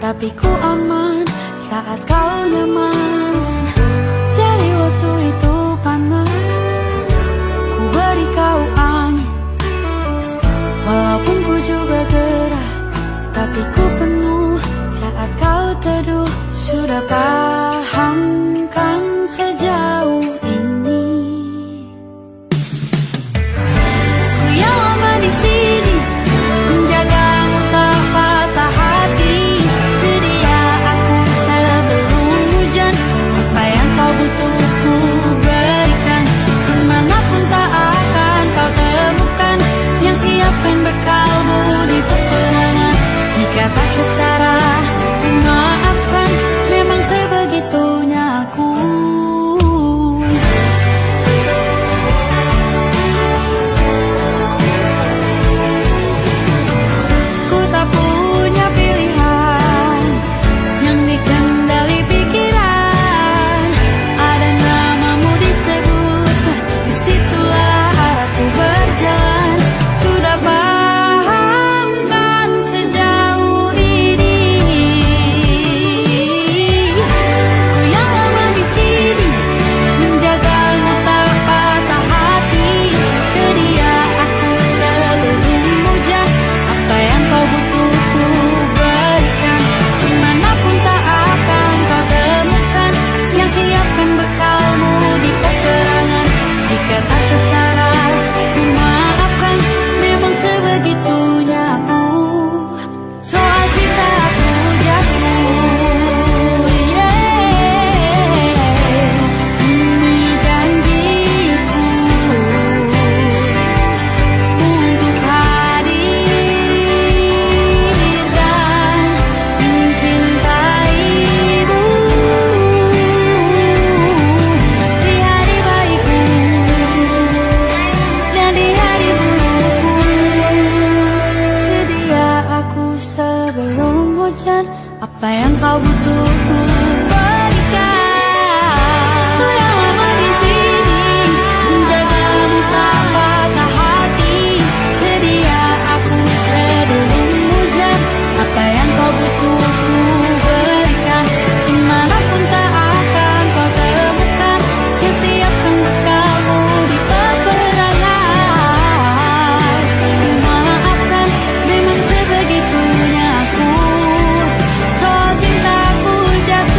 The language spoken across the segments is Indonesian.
tapi ku aman saat kau nyaman. Jadi waktu itu panas, ku beri kau angin. Walaupun ku juga gerah, tapi ku penuh saat kau teduh. Sudah paham kan sejauh ini? Ku yang lama di sini, menjagamu tak patah hati. Sedia aku sebelum hujan, apa yang kau butuh ku berikan. Kemanapun tak akan kau temukan yang siapkan bekalmu di peperangan. Jika tak setara, ku maafkan, memang sebegitunya aku. Ku tak punya pilihan yang dikendali pikiran. Ada namamu disebut, disitulah arahku berjalan. Sudah paham kan sejauh ini? Ku yang lama di sini, menjagamu tak patah hati. Sedia aku sebelum hujan, apa yang kau butuh ku berikan. Kemanapun tak akan kau temukan yang siapkan bekalmu di peperangan. Jika tak setara, ku maafkan, memang sebegitunya aku. Soal cinta aku jatuh, ini janjiku untuk hadir dan mencintaimu di hari baikku dan di hari burukku. Sedia aku sebelum hujan, apa yang kau butuh ku berikan. Ku yang lama di sini, menjagamu tak patah hati. Sedia aku sebelum hujan, apa yang kau butuh ku berikan. Kemanapun tak akan kau temukan yang siapkan bekalmu di peperangan. Ku maafkan, memang sebegitunya aku. Soal cintaku jatuh.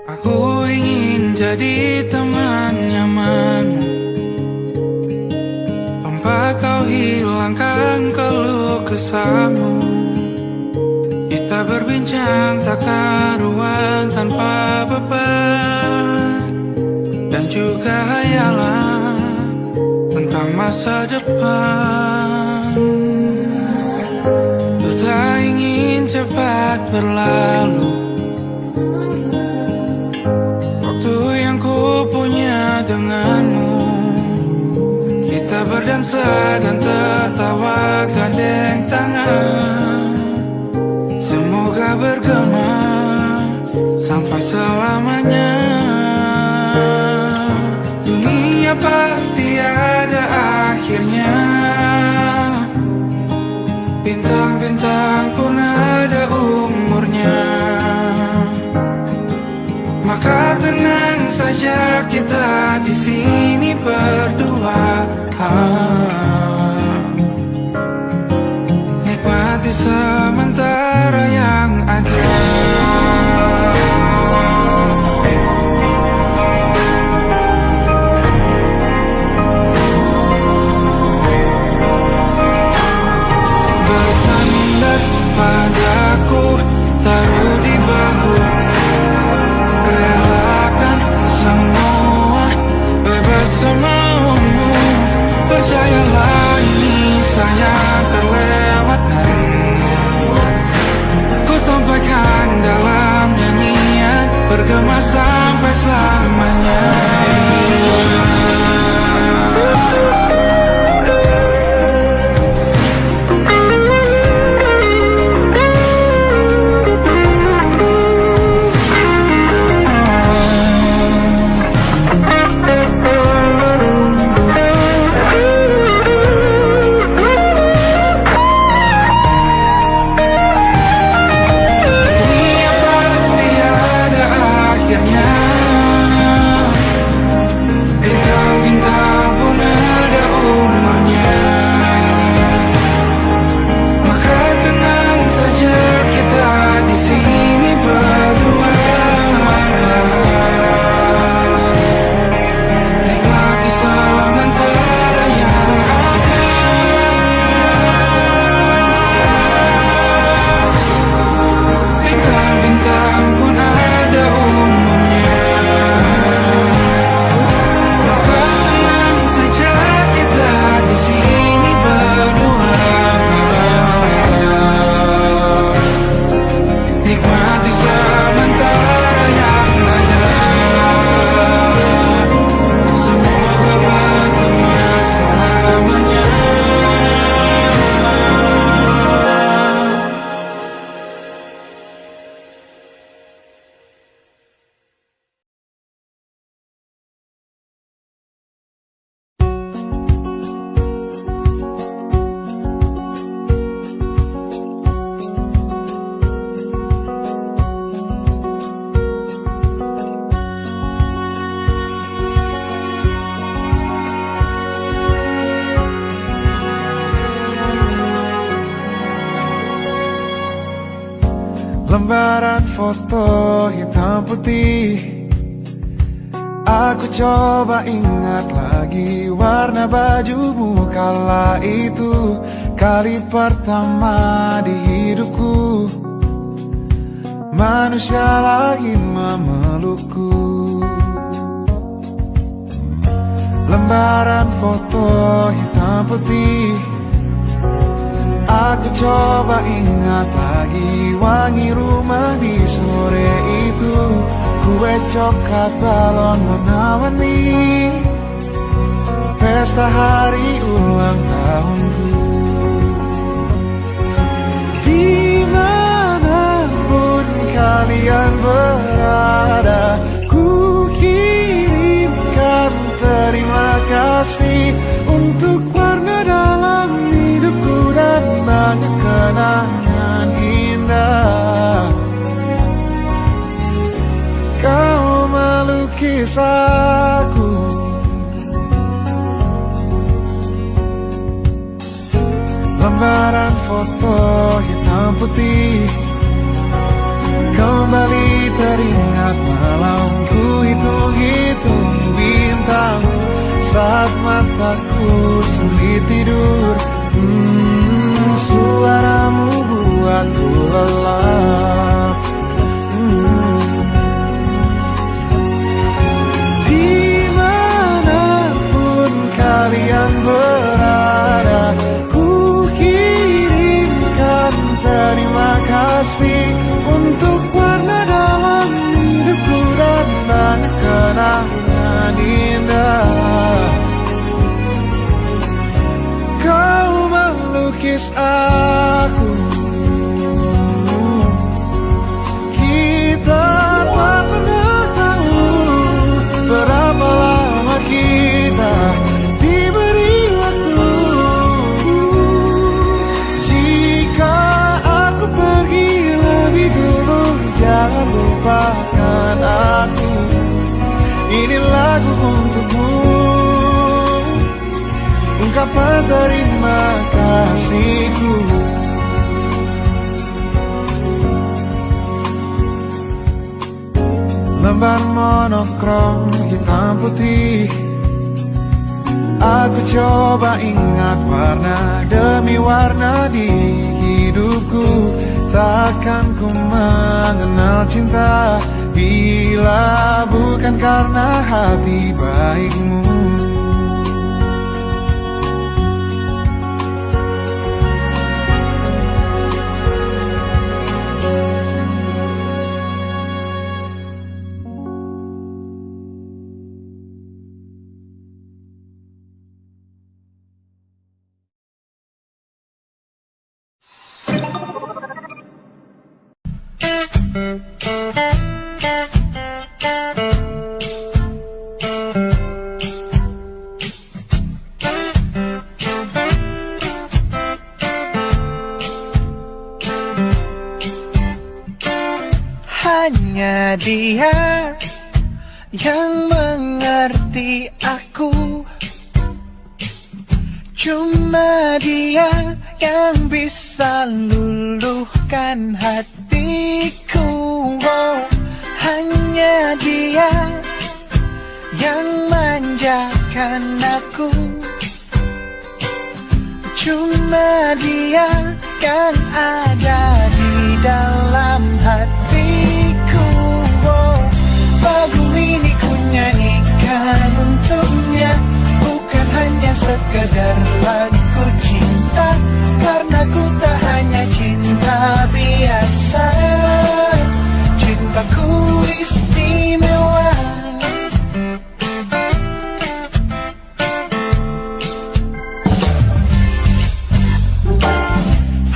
Aku ingin jadi teman nyaman, tempat kau hilangkan keluh kesahmu. Kita berbincang tak karuan tanpa beban, dan juga hayalan tentang masa depan. Ku tak ingin cepat berlalu waktu yang ku punya denganmu. Kita berdansa dan tertawa gandeng tangan, semoga bergema sampai selamanya. Dunia pasti ada akhirnya, bintang-bintang pun ada umurnya. Maka tenang saja kita di sini berdua, nikmati sementara yang ada. Bersandar padaku, taruh di bahu, relakan semua, bebas semaumu. Percayalah ini sayang terlewatkan, ku sampaikan dalam nyanyian, bergema sampai selamanya. Lembaran foto hitam putih, aku coba ingat lagi warna bajumu kala itu. Kali pertama di hidupku, manusia lain memelukku. Lembaran foto hitam putih, aku coba ingat lagi wangi rumah di sore itu. Kue coklat, balon warna-warni, pesta hari ulang tahunku. Dimanapun kalian berada, ku kirimkan terima kasih untuk warna dalam hidupku dan banyak kenangan indah. Kau melukis aku, lembaran foto hitam putih, kembali teringat malam sulit tidur. Suaramu buatku lelap. Dimanapun kalian berada, ku kirimkan terima kasih untuk warna dalam hidupku dan banyak kenangan indah. Kau melukis aku, kita tak pernah tahu berapa lama kita diberi waktu. Jika aku pergi lebih dulu, jangan lupakan aku. Ini lagu untukmu, ungkapan terima kasihku. Lembar monokrom hitam putih, aku coba ingat warna demi warna di hidupku. Takkan ku mengenal cinta bila bukan karena hati baikmu. Hanya dia yang mengerti aku, cuma dia yang bisa luluhkan hatiku. Oh, hanya dia yang manjakan aku, cuma dia yang ada di dalam hatiku. Oh, lagu ini ku nyanyikan untuknya, bukan hanya sekedar lagu cinta, karena ku tak hanya cinta biasa. Cintaku istimewa.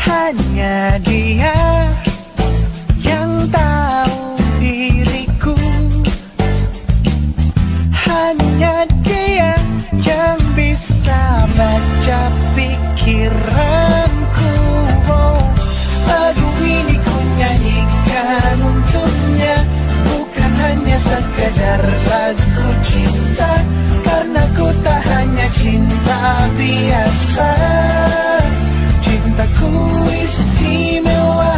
Hanya dia yang tahu diriku, hanya dia yang bisa baca pikiranku. Oh, lagu ini ku nyanyikan untuknya, bukan hanya sekedar lagu cinta, karena ku tak hanya cinta biasa. Cintaku istimewa.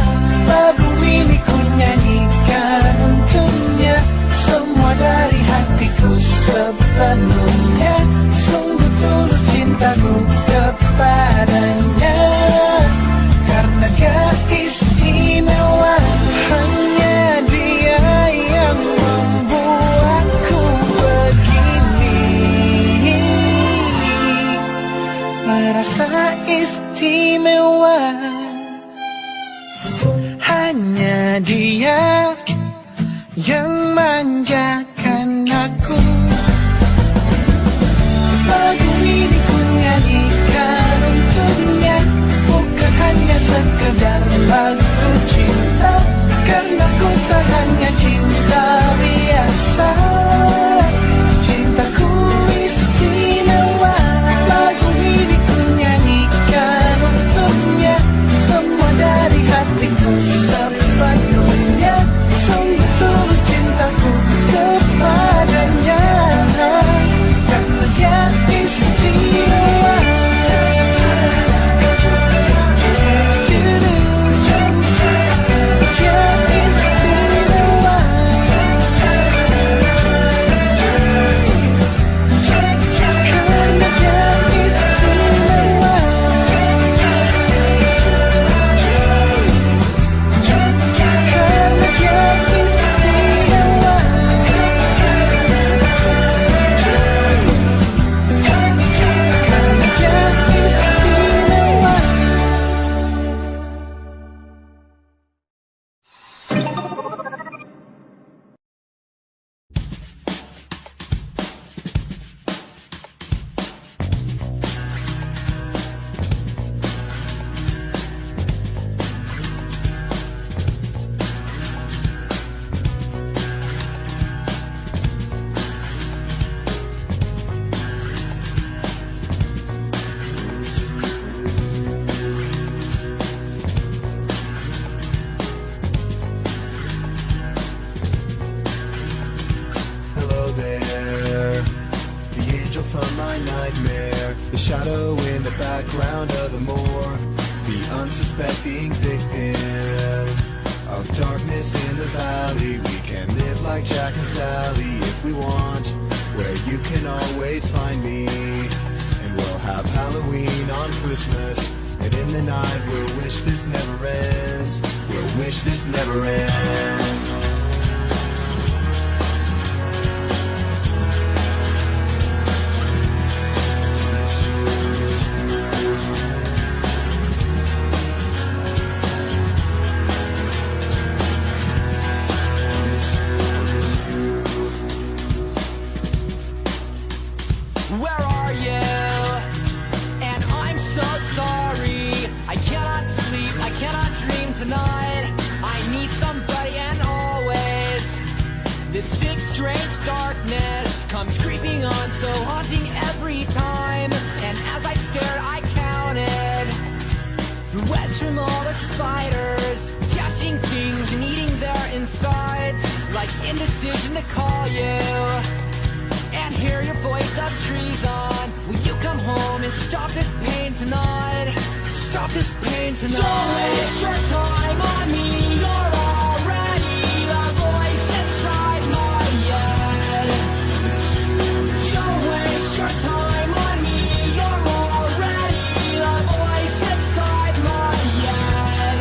Lagu ini ku nyanyikan untuknya, semua dari hatiku sepenuhnya. Sungguh tulus cintaku kepadanya, karena dia istimewa. Hanya dia yang membuatku begini, merasa istimewa. Hanya dia yang manjakan aku. Lagu ini ku nyanyikan untuknya, bukan hanya sekedar lagu cinta, karena ku tak hanya cinta biasa. Cintaku istimewa. Lagu ini ku nyanyikan untuknya, semua dari hatiku sepenuhnya. Sungguh tulus cintaku kepadanya, karena dia istimewa. shadow in the background of the morgue, the unsuspecting victim of darkness in the valley. We can live like Jack and Sally if we want, where you can always find me. And we'll have Halloween on Christmas, and in the night we'll wish this never ends. We'll wish this never ends. Where are you? And I'm so sorry. I cannot sleep, I cannot dream tonight. I need somebody, and always this sick, strange darkness comes creeping on, so haunting every time. And as I stared, I counted the webs from all the spiders, catching things and eating their insides, like indecision to call you and hear your voice of treason. Will you come home and stop this pain tonight? Stop this pain tonight. Don't waste your time on me. You're already the voice inside my head. Don't waste your time on me. You're already the voice inside my head.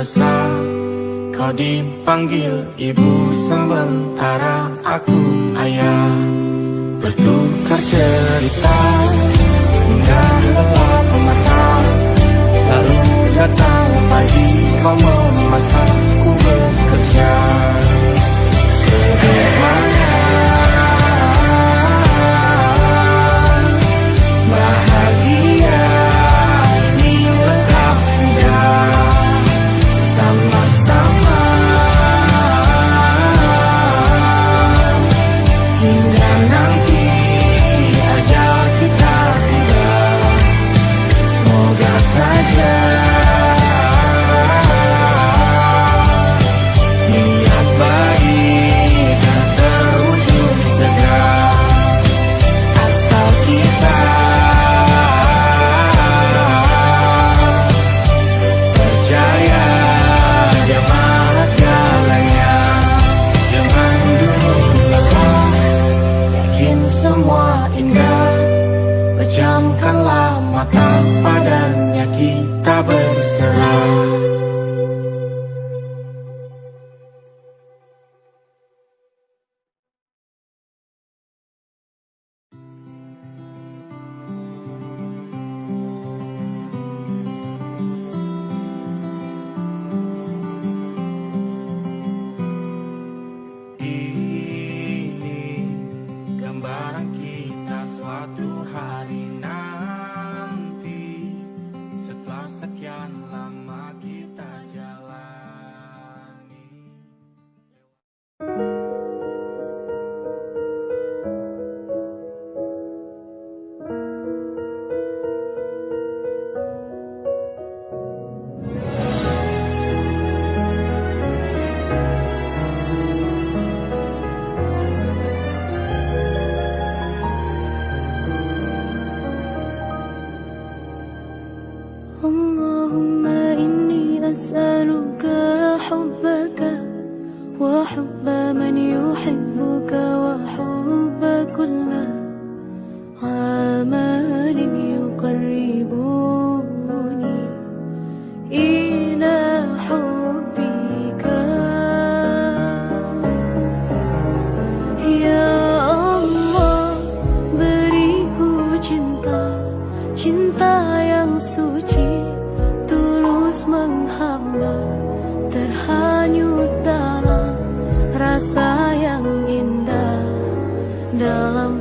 mesra. Kau dipanggil ibu sementara aku ayah. Bertukar cerita hingga gelap mata. Lalu datang pagi kau memasakku bekerja. Sederhana, bahagia ini lengkap sudah. Sama-sama hingga nanti ajal kita tiba. Semoga saja niat baik dan terwujud segera. Asal kita percaya Dia Maha segalanya. Jangan dulu lelah, yakin semua indah. Pejamkanlah mata, padanya kita berserah. Ini gambaran kita suatu hari nanti, setelah sekian lama kita jalani. Allahumma inni as'aluka hubbaka wa hubba man yuhibbuka wa hubba kulla amalin yuqarribuni ila hubbika. Ya Allah, beriku cinta, cinta yang suci, tulus menghamba, terhanyut dalam rasa yang indah, dalam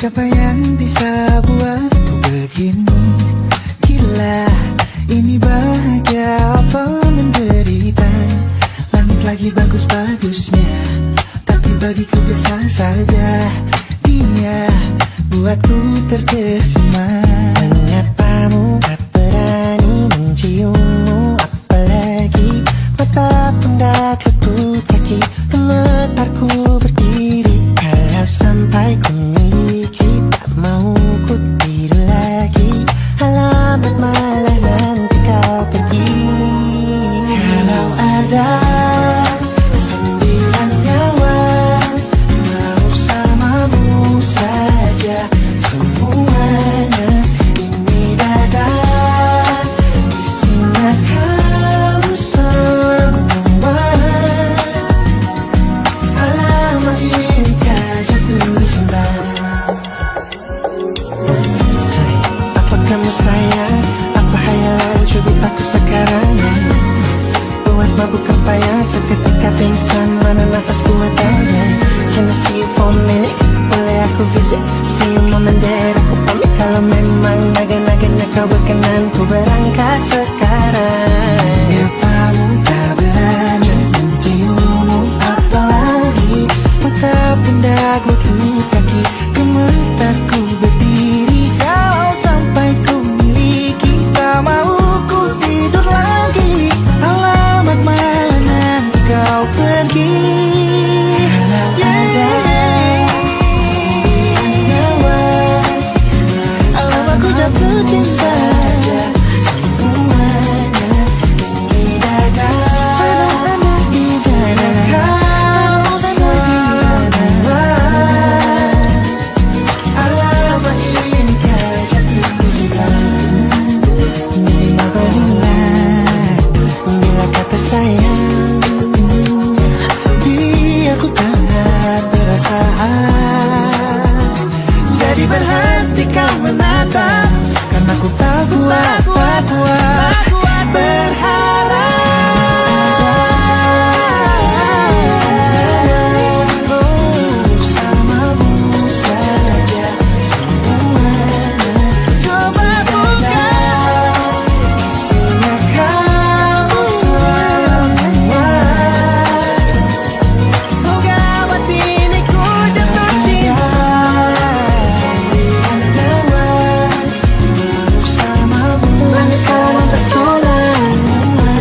Siapa yang bisa buatku begini? Gila, ini bahagia apa menderita? Langit lagi bagus-bagusnya, tapi bagiku biasa saja. Dia buatku terkesima. Menyapamu, tak berani menciummu, apalagi mata pun dah ketut kaki. Gemetarku berdiri kalau sampai ku miliki. Tak mau ku tidur lagi, alamat malah nanti kau pergi. Kalau ada 9 nyawa mau samamu saja, semuanya ini dada isinya kamu semua. Alamak inikah jatuh cinta? Apa kamu sayang? Apa hayalan cubit aku sekarang? Buat mabuk apa ya? Seketika pingsan, mana nafas buatannya? Can I see you for a minute? Boleh aku visit? See you moment there, aku pamit. Kalau memang naga-naganya kau berkenan, ku berangkat sekarang. Ya palu tak berani menciummu, apalagi mata pundak bertemu kaki. Gemetarku berdiri kalau sampai ku miliki. Tak mau ku tidur lagi, alamat malah nanti kau pergi. Kalau ada 9 nyawa, alamat ku jatuh cinta. Semuanya ini dada isinya kau semua. Alamat inikah jatuh cinta? Ini kau bilang, bila kata sayang, biar ku tak perasaan. Jadi berhenti kau menatap, karena ku tak kuat berharap. Bersamamu saja semuanya. Coba buka, isinya kamu semua. Moga buat ini ku jatuh cinta. 9 nyawa bersamamu, bersama pesona.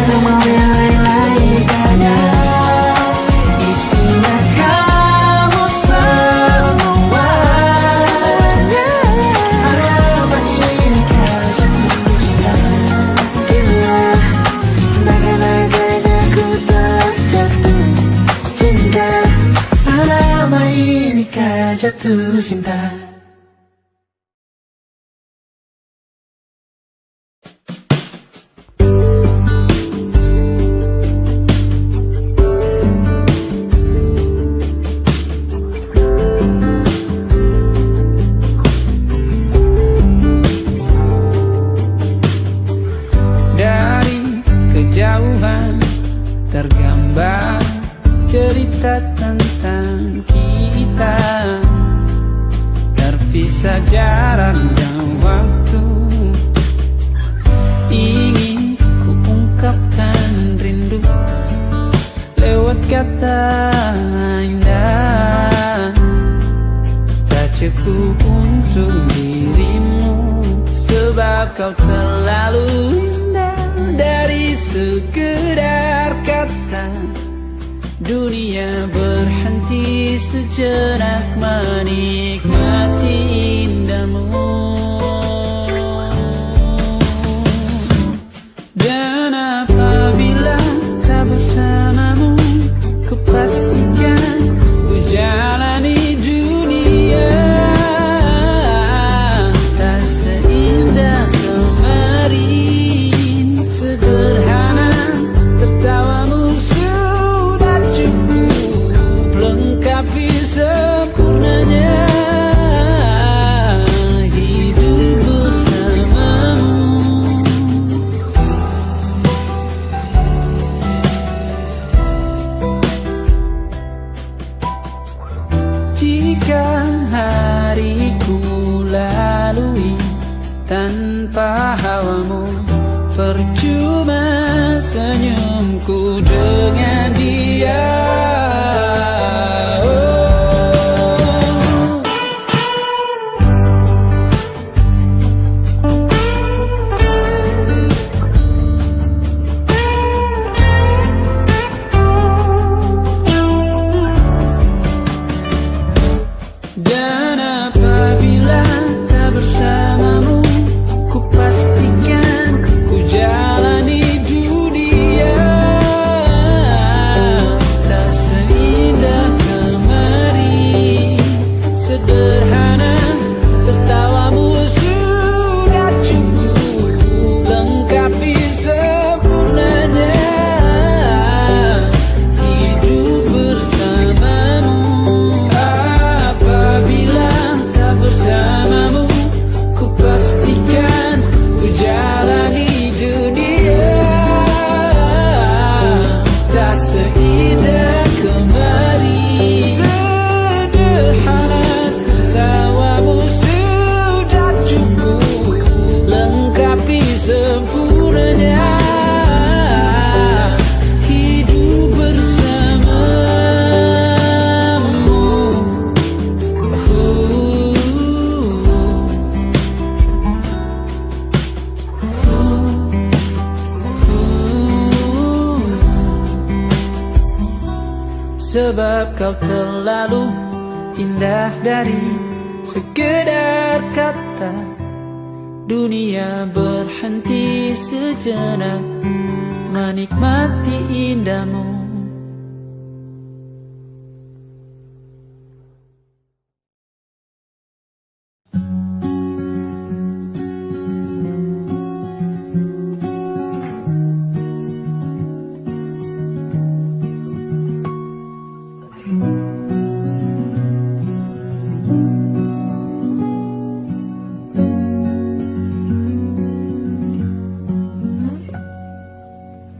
Tak mau yang lain-lain, karena isinya kamu semua. Alamat inikah jatuh cinta? Gila, naga-naganya ku tak jatuh cinta. Alamat inikah jatuh cinta? Dari kejauhan tergambar cerita tentang kita, terpisah jarak dan waktu. Ingin ku ungkapkan rindu lewat kata indah. Tak cukup untuk dirimu, sebab kau terlalu indah. Dari sekedar kata, dunia berhenti sejenak menikmati indahmu. Dan apabila tak bersamamu, ku pastikan ku jalani dunia tak seindah kemarin. Sederhana tertawamu sudah cukup lengkapi sempurnanya. percuma senyumku dengan dia. Dan apabila tak bersamamu, ku pastikan ku jalani dunia tak seindah kemarin. Sederhana, tertawamu sudah cukup lengkapi sempurnanya hidup bersamamu. Apabila tak bersamamu, ku pastikan ku jalani dunia tak seindah kemarin. Sederhana, tertawamu sudah cukup lengkapi sempurnanya hidup bersamamu. Sebab kau terlalu indah dari sekedar kata. Dunia berhenti sejenak menikmati indahmu.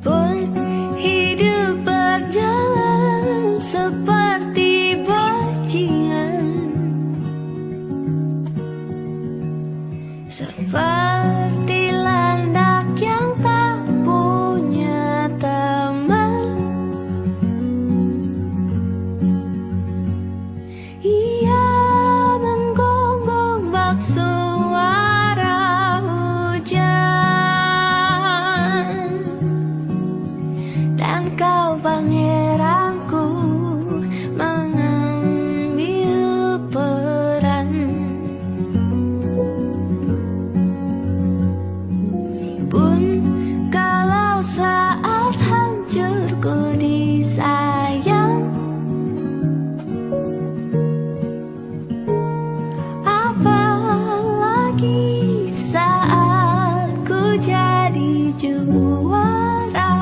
Pun hidup berjalan seperti bajingan, seperti landak yang tak punya teman. Ia menggonggong bak suara hujan, dan kau pangeranku mengambil peran. Pun kalau saat hancurku disayang, apalagi saat ku jadi juara.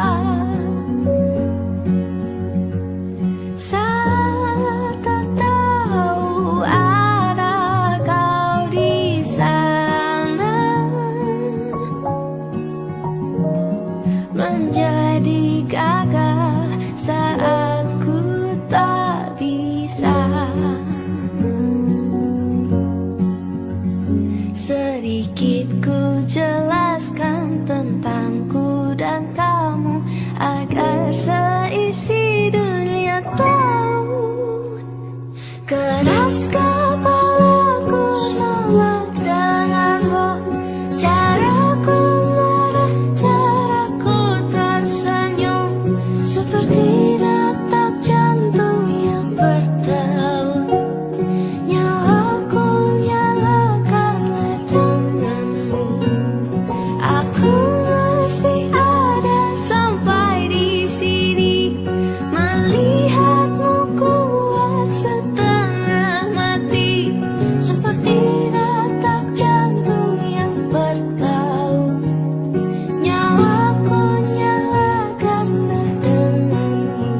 Saat tak tahu arah kau di sana, menjadi gagah saat ku tak bisa. Sedikit ku jelaskan tentangku dan kamu agar seisi dunia tahu. Keras kepalaku sama denganmu, caraku marah, caraku tersenyum, seperti detak jantung yang bertaut. Nyawaku nyalakanlah denganmu. Aku masih ada sampai di sini, melihatmu kuat setengah mati, seperti detak jantung yang bertaut. Nyawaku nyalakanlah denganmu.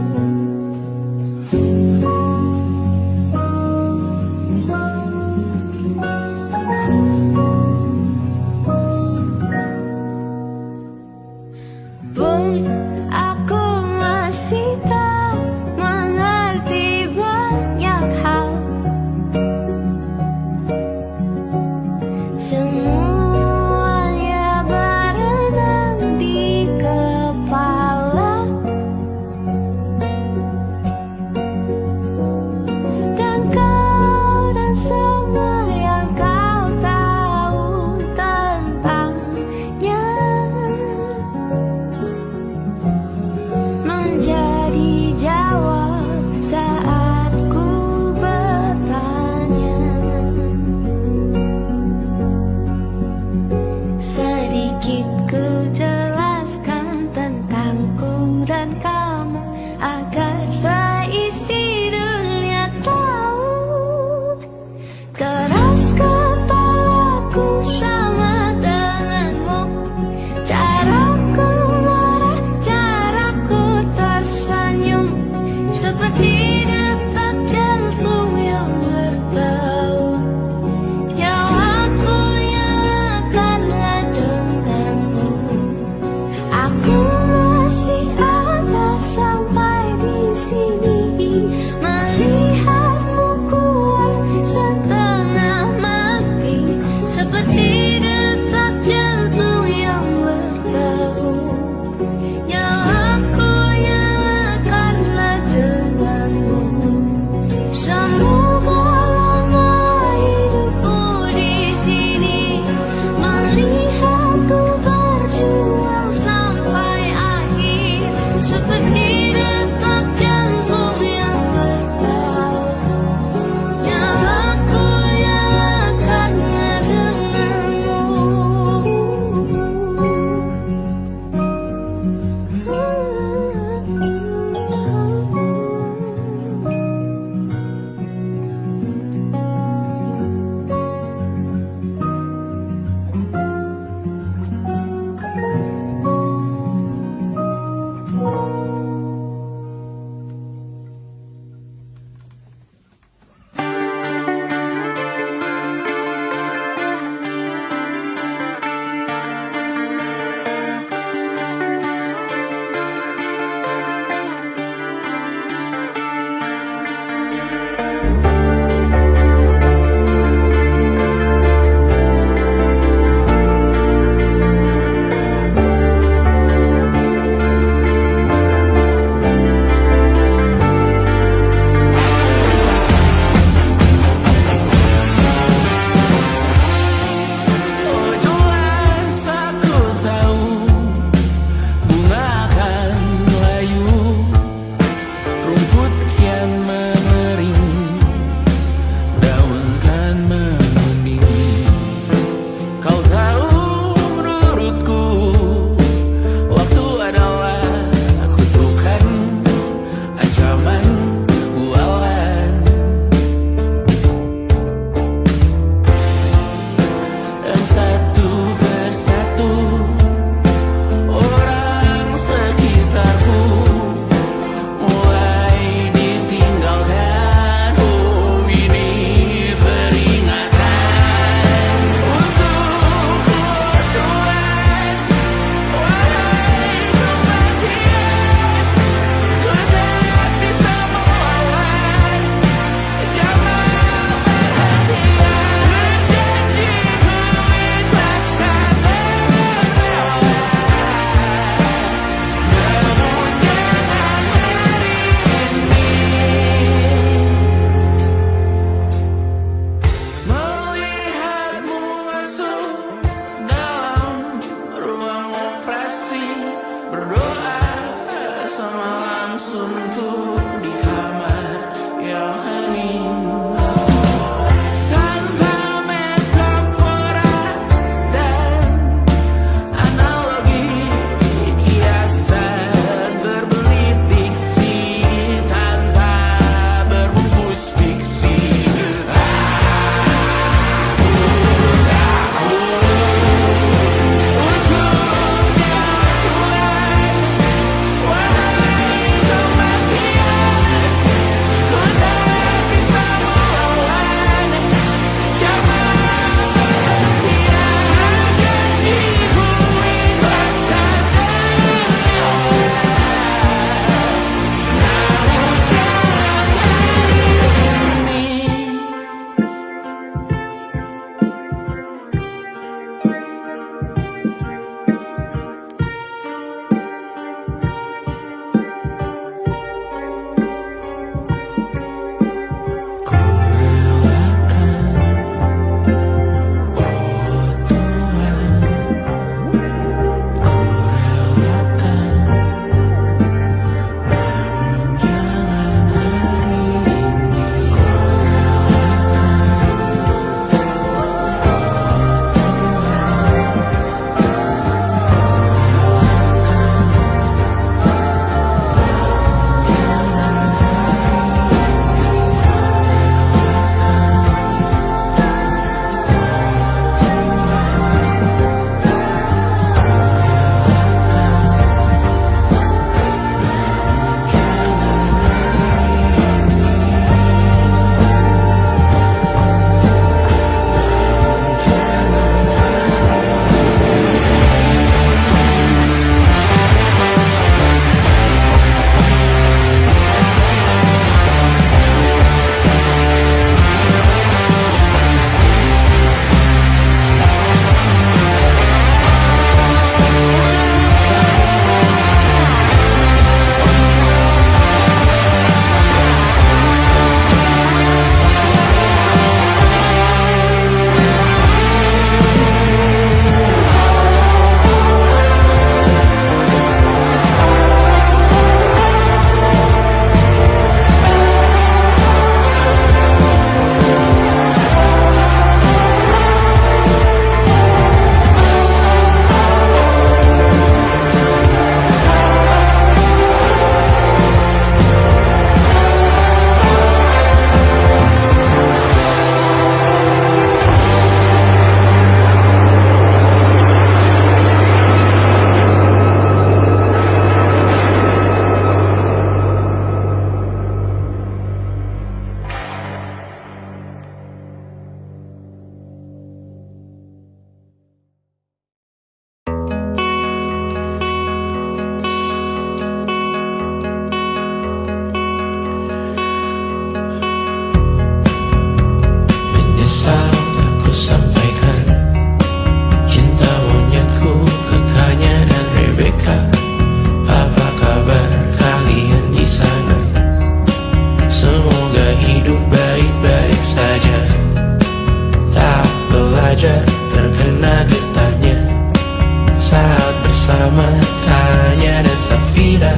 bersama Tanya dan Safira.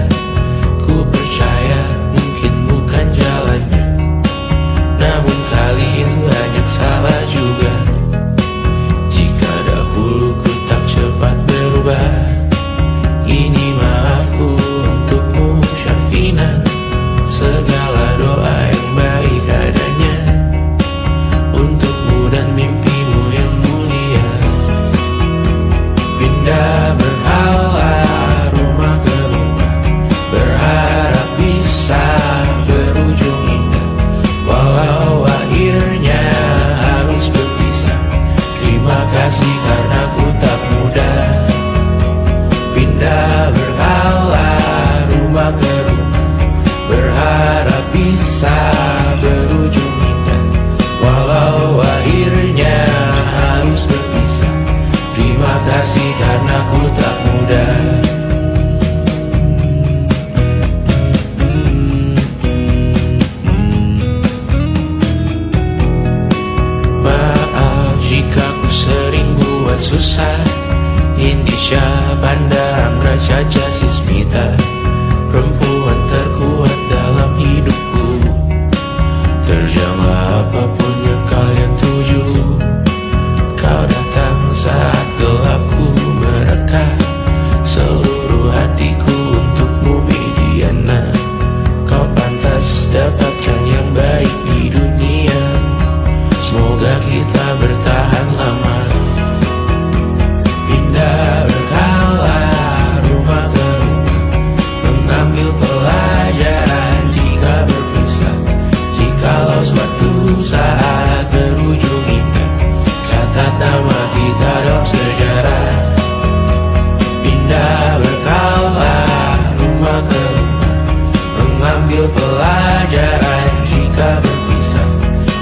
Ku percaya mungkin bukan jalannya, namun kali ini banyak salah juga. Jika dahulu ku tak cepat berubah, ini maafku untukmu Syarifina. Segala doa yang baik adanya untukmu dan mimpimu yang mulia. Pindah berhala rumah ke rumah, berharap bisa berujung indah. Walau akhirnya harus berpisah, terima kasih karena ku tak mudah. Pindah berhala rumah ke rumah, berharap bisa berujung indah. Walau akhirnya harus berpisah, terima kasih karena ku tak mudah. Maaf jika ku sering buat susah. Indisha, Banda, Amra, Caca, Sismita, perempuan terkuat dalam hidupku. Terjanglah apapun yang kalian tuju. Kau datang saat gelapku mereka, seluruh hatiku untukmu Mediana. Kau pantas dapatkan yang baik di dunia, semoga kita bertahan lama. Pindah berkala rumah ke rumah, mengambil pelajaran jika berpisah. Jikalau suatu saat berujung indah, catat nama kita dalam sejarah. Pindah berkala rumah ke rumah, mengambil pelajaran jika berpisah.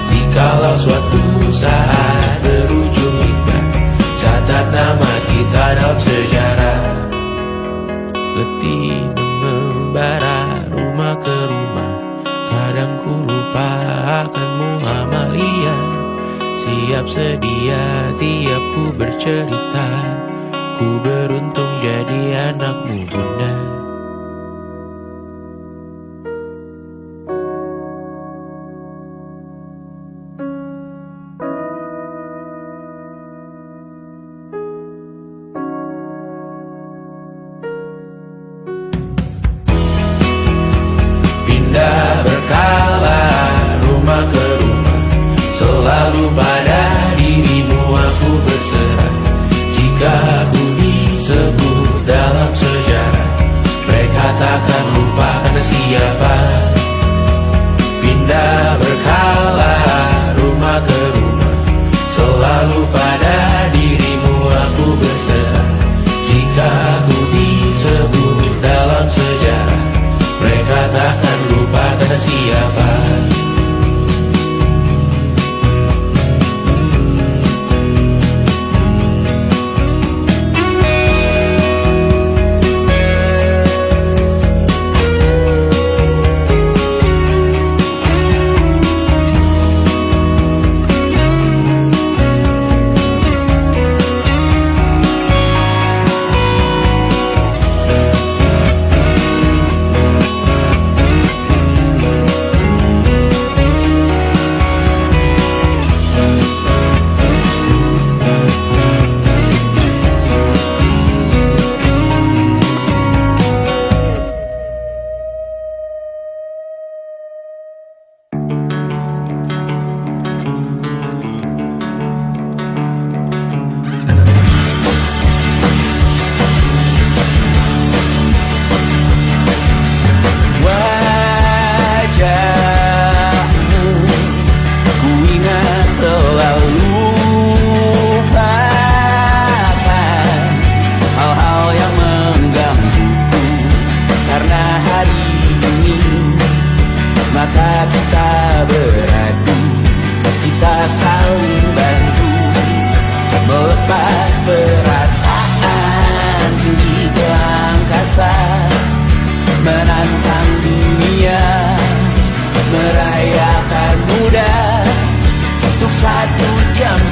Jikalau suatu saat berujung indah, catat nama kita dalam sejarah. Letih mengembara rumah ke rumah, kadang ku lupa akanmu Amalia. Siap sedia tiap ku bercerita, ku beruntung jadi anakmu Bunda. Pindah berkala rumah ke rumah, selalu pada dirimu aku berserah. Jika aku disebut dalam sejarah, mereka takkan lupa karena siapa. Pindah berkala rumah ke rumah, selalu pada dirimu aku berserah. Jika aku disebut dalam sejarah, mereka takkan lupa karena siapa.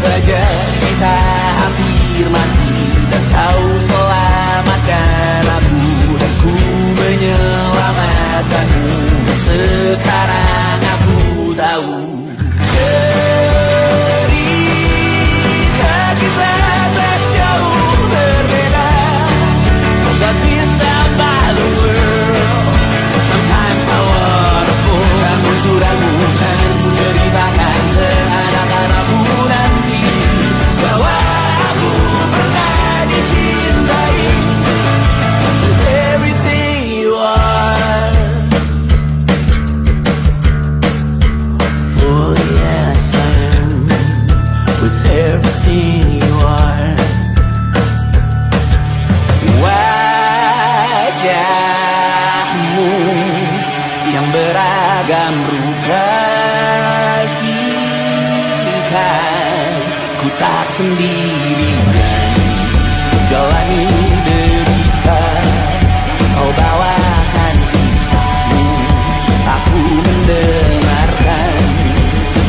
saja kita hampir mati dan kau selamatkan. beragam rupa ikan. Ku tak sendirian jalani derita. Kau bawakan kisahmu, aku mendengarkan.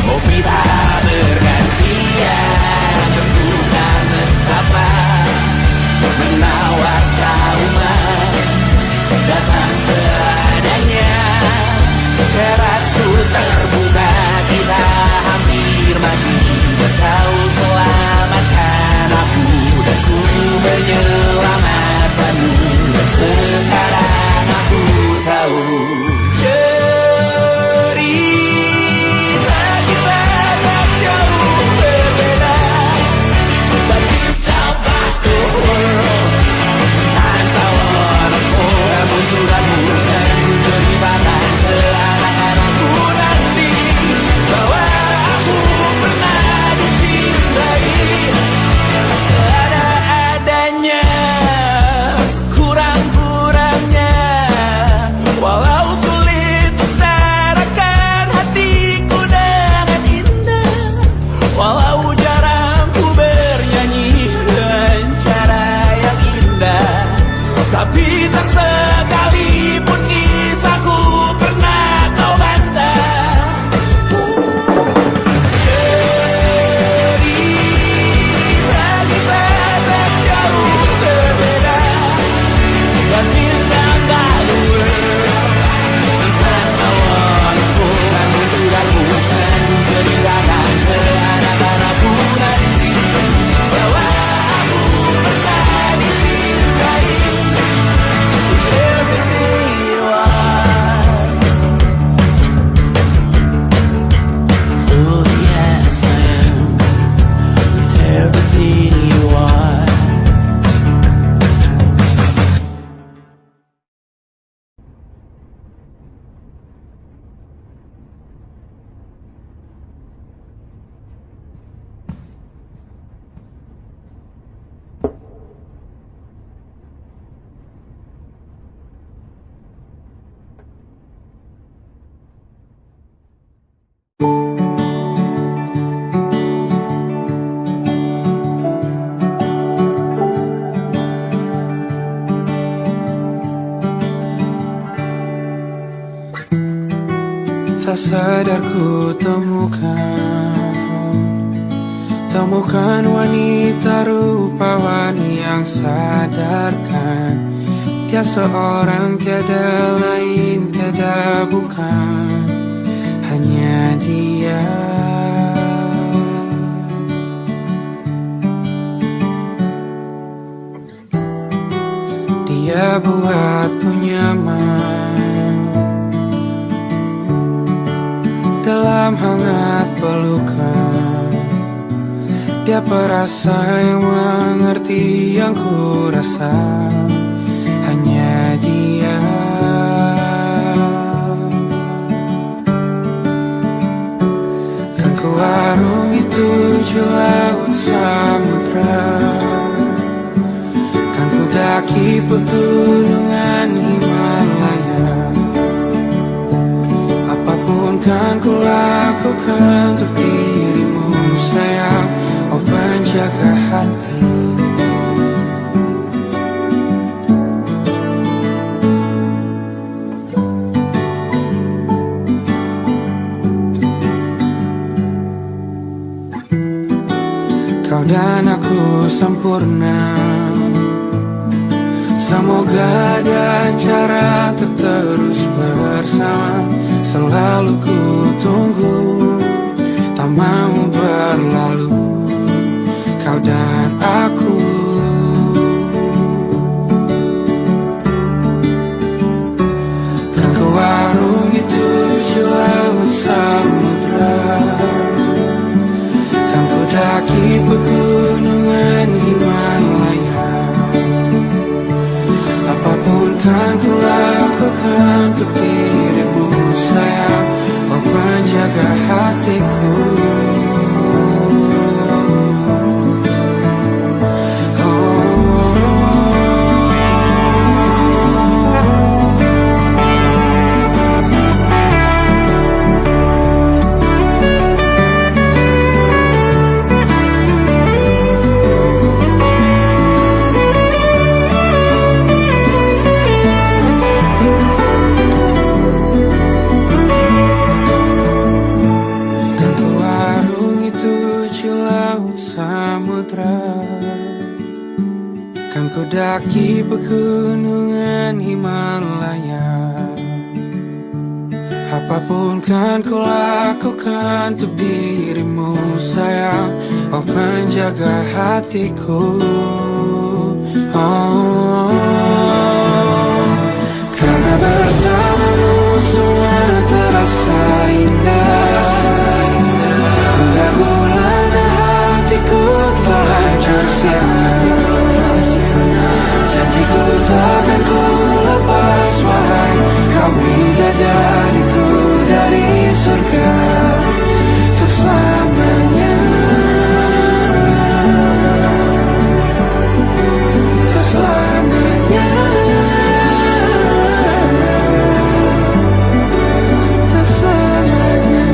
Kopi tak bergantian, tentukan nestapa menawar trauma. Datang seadanya, terasku terbuka, kita hampir mati. Kau selamatkan aku dan ku menyelamatkanmu. Dan sekarang aku tahu cerita kita tak jauh berbeda. But you tell back the world. Sometimes I wanna pour musuhanmu dan ceritakan ke anak-anakku nanti bahwa aku pernah dicintai seadanya, sekurang-kurangnya. Walau sulit utarakan hatiku dengan indah, walau jarang ku bernyanyi dengan cara yang indah, tapi tak sekalipun kisahku pernah kau bantah. Cerita kita tak jauh berbeda, but it's about the world. Sometimes I wanna pull dan musuhanmu dan ceritakan ke anak-anakku nanti bahwa aku pernah dicintai. Everything you are, fully yes I am. Everything you are. Tak sadar ku temukan wanita rupawani yang sadarkan dia seorang, tiada lain, tiada bukan, hanya dia. Dia buatku nyaman dalam hangat pelukan. Dia perasa yang mengerti yang ku rasa, hanya dia. Kan ku arungi 7 laut samudra, kan ku daki pegunungan Himalaya. Apapun kan ku lakukan untuk dirimu sayang, oh penjaga hati. Kau dan aku sempurna, semoga ada cara untuk terus bersama. Selalu ku tunggu, tak mau berlalu, kau dan aku. Kan ku arungi 7 laut samudra, kan ku daki pegunungan Himalaya. Apapun kan ku lakukan untuk dirimu sayang, oh penjaga hatiku. mendaki pegunungan Himalaya. Apapun kan ku lakukan untuk dirimu sayang, oh penjaga hatiku. Karena bersamamu semua terasa indah. Gula-gulana hatiku telah hancur siang. Janjiku takkan ku lepas, wahai kau bidadariku dari surga untuk selamanya. Untuk selamanya. Untuk selamanya.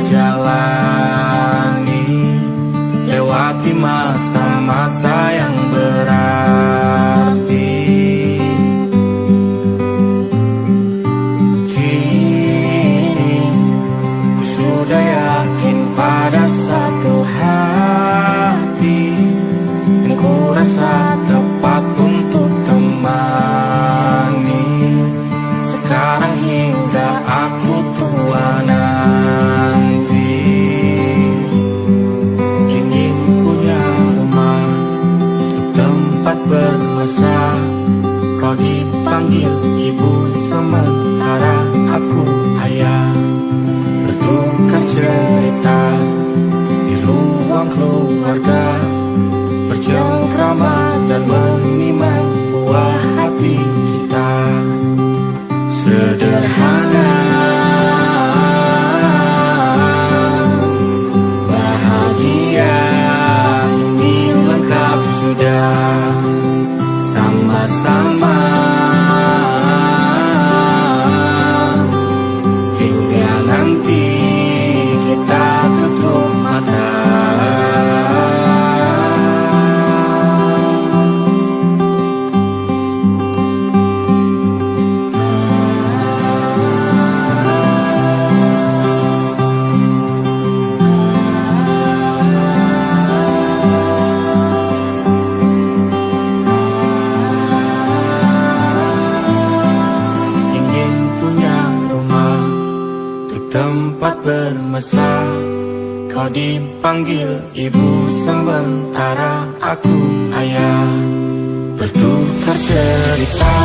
jalani, lewati masa-masa yang berarti. Kini ku sudah yakin pada satu hati yang ku rasa tepat untuk temani. Sekarang hingga aku tua nanti, ingin punya rumah untuk tempat bermesra. Kau dipanggil ibu sementara aku ayah, bertukar cerita di ruang keluarga, bercengkrama dan menimang buah hati kita. Sederhana, bahagia, ini lengkap sudah. Sama-sama hingga nanti kita tutup mata. Tempat bermesra, kau dipanggil ibu sementara aku ayah, bertukar cerita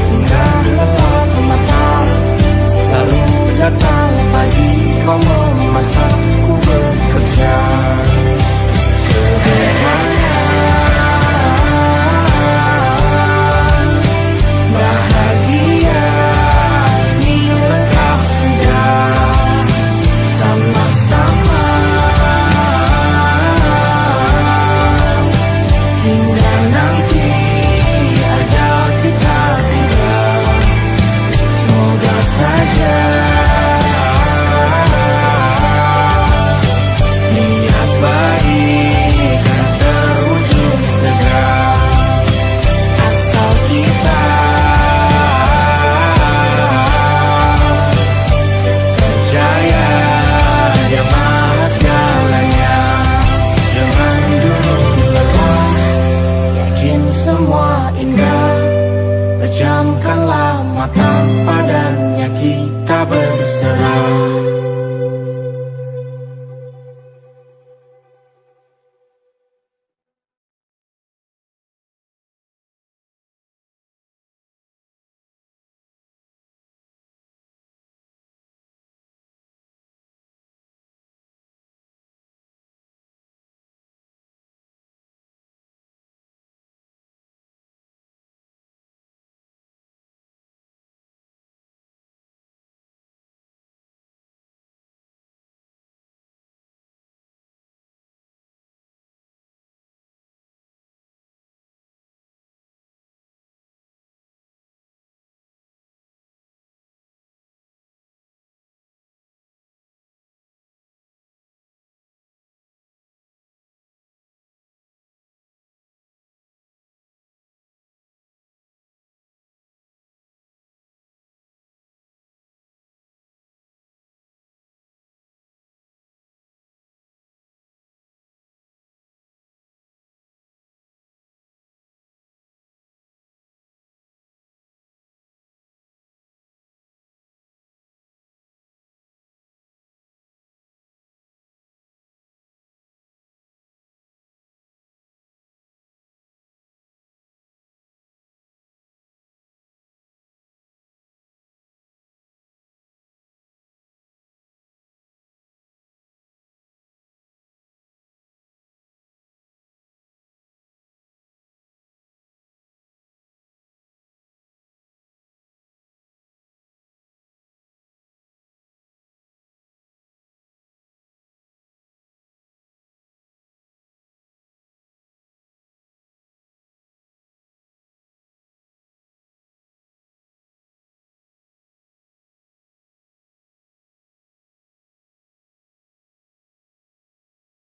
hingga lepas.